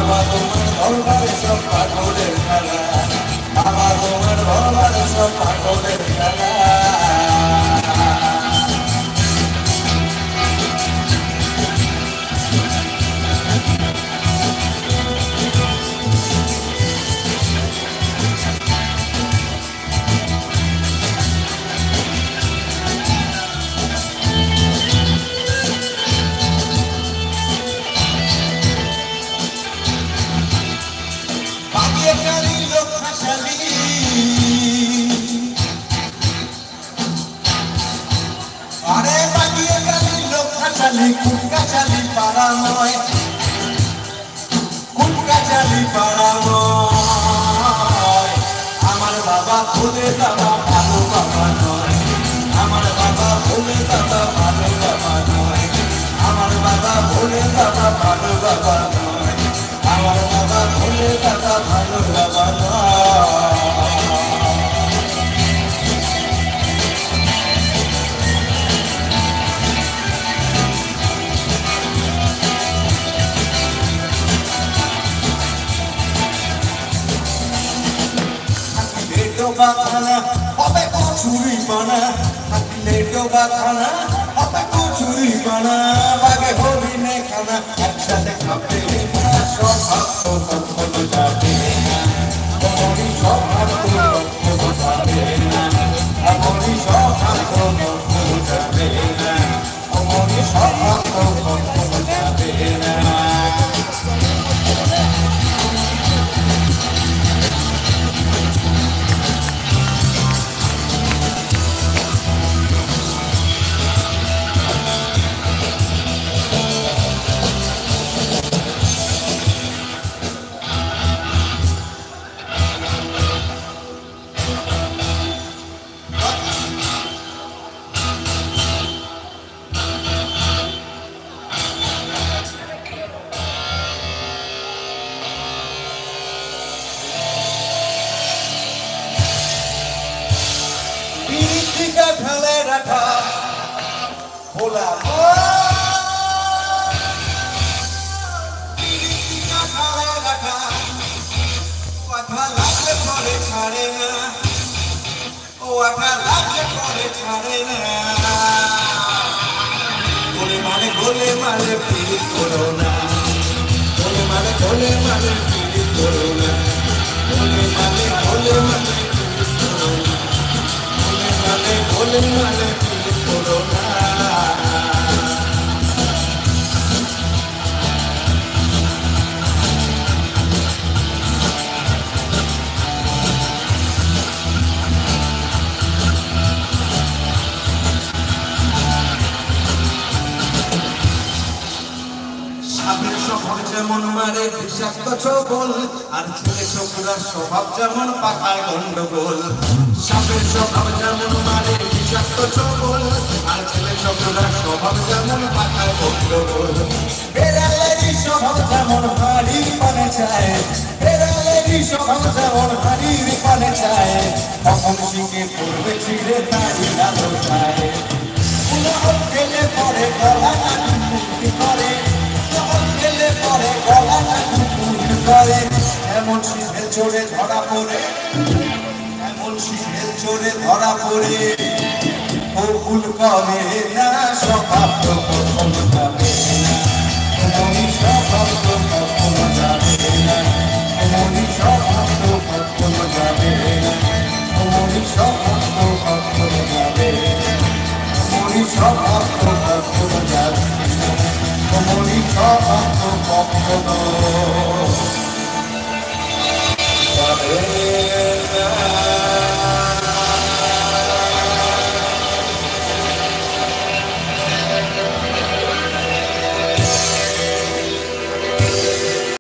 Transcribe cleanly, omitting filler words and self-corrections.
বাবা তোমার ধরবার সব পাগলের খেলা, বাবা তোমার ধরবার সব পাগলের খেলা। আরে বাগিয়ে গেলি লোকখালি কুটকাচালি পাড়া নয়, কুটকাচালি পাড়া নয়। আমার বাবা ভোলে বাবা ভালো বাবা নয়, আমার বাবা ভোলে বাবা ভালো বাবা নয়, আমার বাবা ভোলে বাবা ভালো বাবা নয়, আমার বাবা ভোলে বাবা ভালো বাবা নয়। ডোবাখানা হবে কচুরি বানা, থাকলে ডোবাখানা হবে কচুরি বানা। বাগে হরিণে খানা একসাথে খাবে না, সব ভাগ্য কখনো যাবে না, এমনই সব ভাগ্য কখনো যাবে না, এমনই সব ভাগ্য কখনো যাবে না, এমনই সব ভাগ্য কখনো যাবে না। ঢালে রাখা ভোলা ঢালে রাখা কথা লাগলে পরে ছাড়ে না, ও আঠা লাগলে পরে ছাড়ে না। গোলে মালে পিড়ি করো না, গোলে মালে পিড়ি করো না, গোলে মালে পিড়ি করো না, গোলে মালে পিড়ি করো না। সাপের স্বভাব যেমন মারে বিষাক্ত ছোবল, আর ছেলে ছোকরার স্বভাব যেমন পাকায় গন্ডগোল। সাপের স্বভাব যেমন মারে বিষাক্ত ছোবল, আর ছেলে ছোকরার স্বভাব যেমন পাকায় গন্ডগোল। বেড়ালেরই স্বভাব যেমন হাড়ির পানে চায়, বেড়ালেরই স্বভাব যেমন হাড়ির পানে চায়, তখন শিখে পড়বে ছিঁড়ে তারি আলো চায়। উলহল খেলে পরে গলা নাকি করে, খেলে পরে গলা নাকি করে। এমন শিখের চোরে ধরা পড়ে, এমন শিখের চোরে ধরা পড়ে, ও ভুল করে না, স্বভাব তো কখনো যাবে না, এমনই স্বভাব তো কখনো যাবে না, এমনই স্বভাব তো কখনো যাবে না, এমনই স্বভাব তো কখনো যাবে না, এমনই স্বভাব তো কখনো যাবে না, এমনই স্বভাব তো কখনো যাবে না।